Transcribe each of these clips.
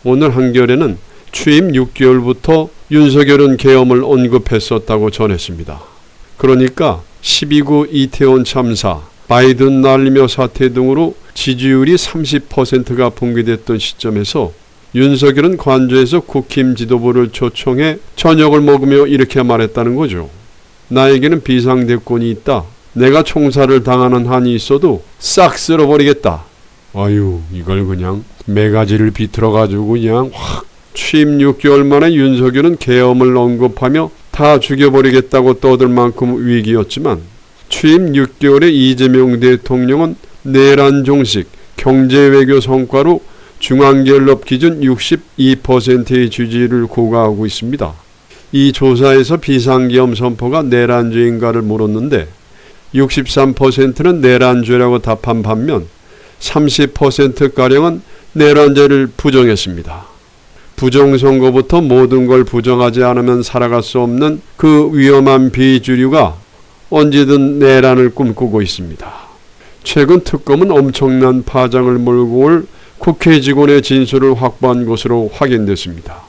오늘 한겨레는 취임 6개월부터 윤석열은 계엄을 언급했었다고 전했습니다. 그러니까 12구 이태원 참사, 바이든 날리며 사태 등으로 지지율이 30%가 붕괴됐던 시점에서 윤석열은 관저에서 국힘 지도부를 초청해 저녁을 먹으며 이렇게 말했다는 거죠. 나에게는 비상대권이 있다. 내가 총살을 당하는 한이 있어도 싹 쓸어버리겠다. 아유, 이걸 그냥 매가지를 비틀어가지고 그냥 확. 취임 6개월 만에 윤석열은 계엄을 언급하며 다 죽여버리겠다고 떠들 만큼 위기였지만 취임 6개월에 이재명 대통령은 내란 종식, 경제외교 성과로 중앙갤럽 기준 62%의 지지를 고가하고 있습니다. 이 조사에서 비상계엄 선포가 내란죄인가를 물었는데 63%는 내란죄라고 답한 반면 30%가량은 내란죄를 부정했습니다. 부정선거부터 모든 걸 부정하지 않으면 살아갈 수 없는 그 위험한 비주류가 언제든 내란을 꿈꾸고 있습니다. 최근 특검은 엄청난 파장을 몰고 올 국회 직원의 진술을 확보한 것으로 확인됐습니다.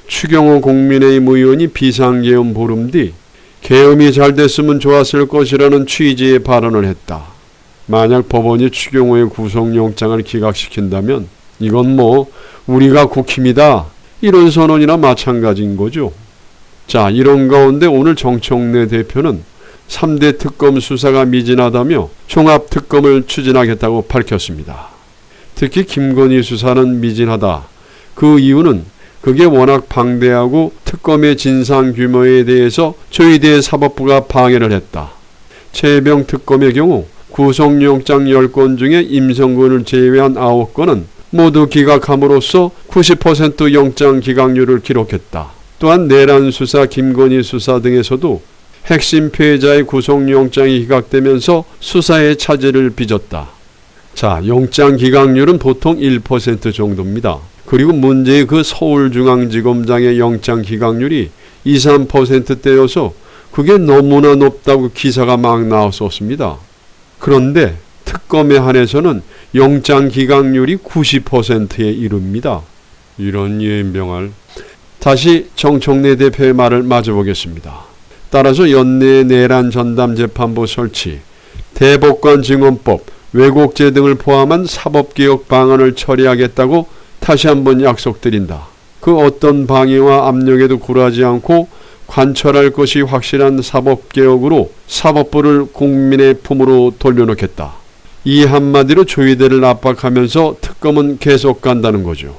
추경호 국민의힘 의원이 비상계엄 보름 뒤 계엄이 잘 됐으면 좋았을 것이라는 취지의 발언을 했다. 만약 법원이 추경호의 구속영장을 기각시킨다면 이건 우리가 국힘이다 이런 선언이나 마찬가지인 거죠. 자, 이런 가운데 오늘 정청래 대표는 3대 특검 수사가 미진하다며 종합특검을 추진하겠다고 밝혔습니다. 특히 김건희 수사는 미진하다. 그 이유는 그게 워낙 방대하고 특검의 진상 규모에 대해서 저희대 사법부가 방해를 했다. 최혜병 특검의 경우 구속영장 10건 중에 임성근을 제외한 9건은 모두 기각함으로써 90% 영장 기각률을 기록했다. 또한 내란 수사, 김건희 수사 등에서도 핵심 피해자의 구속영장이 기각되면서 수사의 차질을 빚었다. 자, 영장 기각률은 보통 1% 정도입니다. 그리고 문제의 그 서울중앙지검장의 영장 기각률이 2, 3%대여서 그게 너무나 높다고 기사가 막 나왔었습니다. 그런데 특검에 한해서는 영장 기각률이 90%에 이릅니다. 이런 유행병을. 다시 정청래 대표의 말을 마저보겠습니다. 따라서 연내 내란 전담 재판부 설치, 대법관 증언법, 왜곡죄 등을 포함한 사법개혁 방안을 처리하겠다고 다시 한번 약속드린다. 그 어떤 방해와 압력에도 굴하지 않고 관철할 것이 확실한 사법개혁으로 사법부를 국민의 품으로 돌려놓겠다. 이 한마디로 조희대를 압박하면서 특검은 계속 간다는 거죠.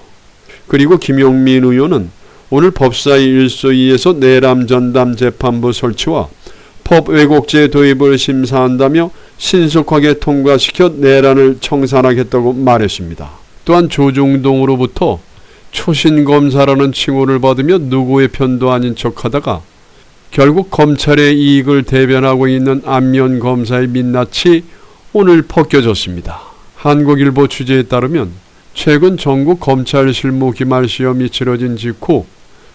그리고 김용민 의원은 오늘 법사위 일소위에서 내란 전담 재판부 설치와 법 왜곡죄 도입을 심사한다며 신속하게 통과시켜 내란을 청산하겠다고 말했습니다. 또한 조중동으로부터 초신검사라는 칭호를 받으며 누구의 편도 아닌 척하다가 결국 검찰의 이익을 대변하고 있는 안면 검사의 민낯이 오늘 벗겨졌습니다. 한국일보 취재에 따르면 최근 전국 검찰 실무 기말 시험이 치러진 직후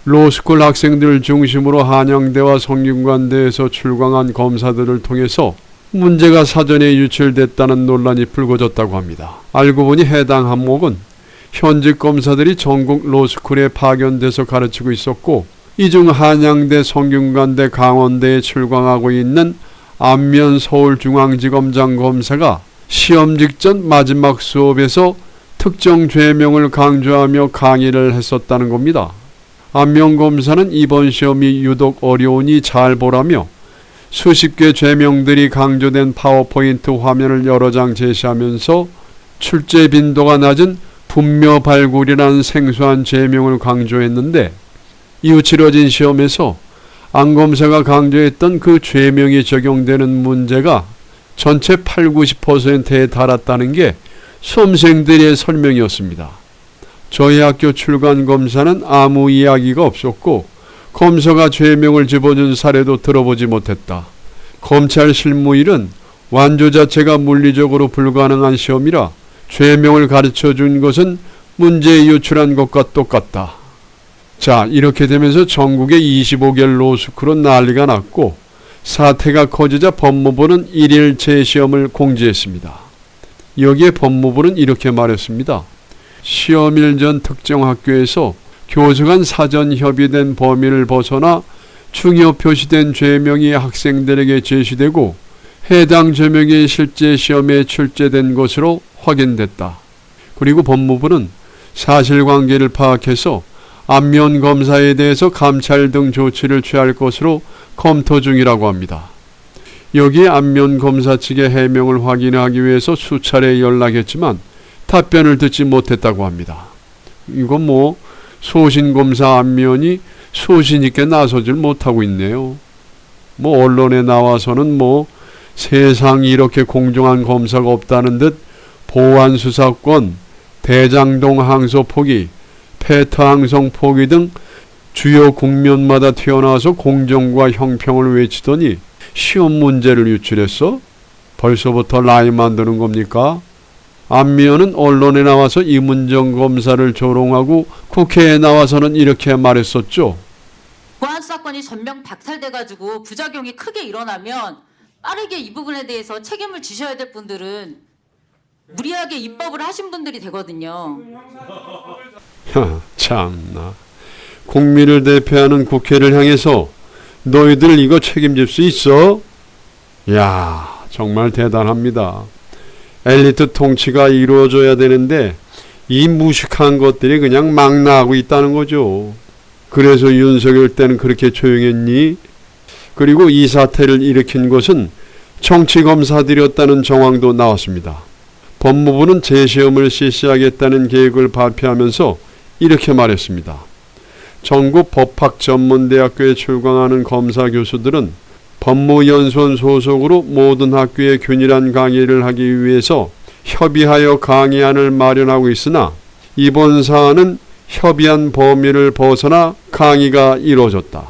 로스쿨 학생들 중심으로 한양대와 성균관대에서 출강한 검사들을 통해서 문제가 사전에 유출됐다는 논란이 불거졌다고 합니다. 알고 보니 해당 항목은 현직 검사들이 전국 로스쿨에 파견돼서 가르치고 있었고 이 중 한양대, 성균관대, 강원대에 출강하고 있는 안면 서울중앙지검장 검사가 시험 직전 마지막 수업에서 특정 죄명을 강조하며 강의를 했었다는 겁니다. 안면 검사는 이번 시험이 유독 어려우니 잘 보라며 수십 개 죄명들이 강조된 파워포인트 화면을 여러 장 제시하면서 출제 빈도가 낮은 분묘 발굴이라는 생소한 죄명을 강조했는데 이후 치러진 시험에서 안 검사가 강조했던 그 죄명이 적용되는 문제가 전체 80-90%에 달았다는 게 수험생들의 설명이었습니다. 저희 학교 출간 검사는 아무 이야기가 없었고 검사가 죄명을 집어준 사례도 들어보지 못했다. 검찰 실무일은 완조 자체가 물리적으로 불가능한 시험이라 죄명을 가르쳐준 것은 문제에 유출한 것과 똑같다. 자, 이렇게 되면서 전국의 25개 로스쿨은 난리가 났고 사태가 커지자 법무부는 1일 재시험을 공지했습니다. 여기에 법무부는 이렇게 말했습니다. 시험일 전 특정 학교에서 교수 간 사전 협의된 범위를 벗어나 중요 표시된 죄명이 학생들에게 제시되고 해당 죄명이 실제 시험에 출제된 것으로 확인됐다. 그리고 법무부는 사실관계를 파악해서 안면 검사에 대해서 감찰 등 조치를 취할 것으로 검토 중이라고 합니다. 여기에 안면 검사 측의 해명을 확인하기 위해서 수차례 연락했지만 답변을 듣지 못했다고 합니다. 이건 소신검사 안면이 소신 있게 나서질 못하고 있네요. 언론에 나와서는 세상이 이렇게 공정한 검사가 없다는 듯 보안수사권, 대장동 항소 포기, 페터 항성 포기 등 주요 국면마다 튀어나와서 공정과 형평을 외치더니 시험 문제를 유출했어? 벌써부터 라임 만드는 겁니까? 안미연은 언론에 나와서 이문정 검사를 조롱하고 국회에 나와서는 이렇게 말했었죠. 보안수사권이 전면 박탈돼가지고 부작용이 크게 일어나면 빠르게 이 부분에 대해서 책임을 지셔야 될 분들은 무리하게 입법을 하신 분들이 되거든요. 참나. 국민을 대표하는 국회를 향해서 너희들 이거 책임질 수 있어? 야, 정말 대단합니다. 엘리트 통치가 이루어져야 되는데 이 무식한 것들이 그냥 막 나하고 있다는 거죠. 그래서 윤석열 때는 그렇게 조용했니? 그리고 이 사태를 일으킨 것은 정치검사들이었다는 정황도 나왔습니다. 법무부는 재시험을 실시하겠다는 계획을 발표하면서 이렇게 말했습니다. 전국 법학전문대학교에 출강하는 검사 교수들은 법무연수원 소속으로 모든 학교에 균일한 강의를 하기 위해서 협의하여 강의안을 마련하고 있으나 이번 사안은 협의한 범위를 벗어나 강의가 이루어졌다.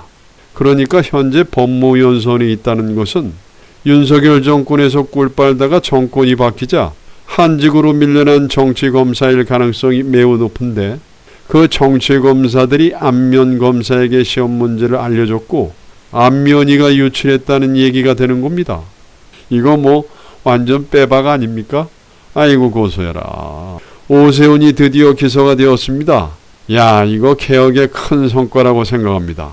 그러니까 현재 법무연수원이 있다는 것은 윤석열 정권에서 꿀빨다가 정권이 바뀌자 한직으로 밀려난 정치검사일 가능성이 매우 높은데 그 정치검사들이 안면검사에게 시험 문제를 알려줬고 안면이가 유출했다는 얘기가 되는 겁니다. 이거 완전 빼박 아닙니까? 아이고 고소해라. 오세훈이 드디어 기소가 되었습니다. 야, 이거 개혁의 큰 성과라고 생각합니다.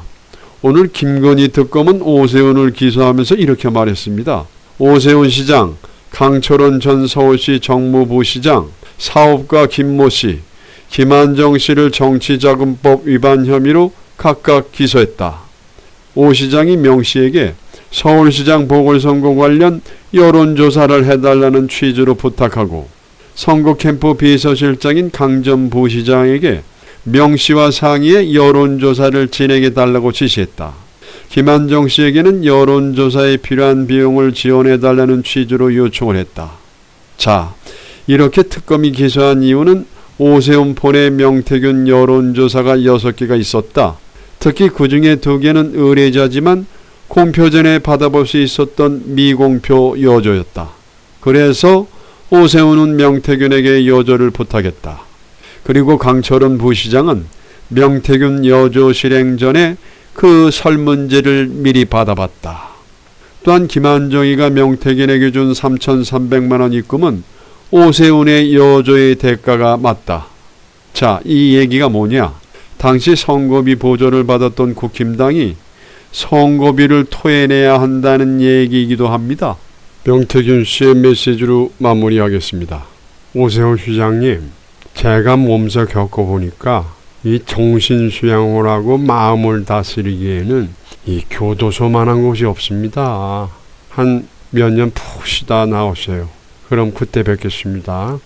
오늘 김건희 특검은 오세훈을 기소하면서 이렇게 말했습니다. 오세훈 시장, 강철원 전 서울시 정무부시장, 사업가 김모 씨, 김한정 씨를 정치자금법 위반 혐의로 각각 기소했다. 오 시장이 명 씨에게 서울시장 보궐선거 관련 여론조사를 해달라는 취지로 부탁하고 선거 캠프 비서실장인 강 전 부시장에게 명 씨와 상의해 여론조사를 진행해달라고 지시했다. 김한정 씨에게는 여론조사에 필요한 비용을 지원해달라는 취지로 요청을 했다. 자, 이렇게 특검이 기소한 이유는 오세훈 폰에 명태균 여론조사가 6개가 있었다. 특히 그 중에 2개는 의뢰자지만 공표 전에 받아볼 수 있었던 미공표 여조였다. 그래서 오세훈은 명태균에게 여조를 부탁했다. 그리고 강철원 부시장은 명태균 여조 실행 전에 그 설문지를 미리 받아봤다. 또한 김한정이가 명태균에게 준 3,300만 원 입금은 오세훈의 여조의 대가가 맞다. 자, 이 얘기가 뭐냐? 당시 선거비 보조를 받았던 국힘당이 선거비를 토해내야 한다는 얘기이기도 합니다. 명태균 씨의 메시지로 마무리하겠습니다. 오세훈 시장님, 제가 몸소 겪어보니까 이 정신수양호라고 마음을 다스리기에는 이 교도소만한 곳이 없습니다. 한 몇 년 푹 쉬다 나오세요. 그럼 그때 뵙겠습니다.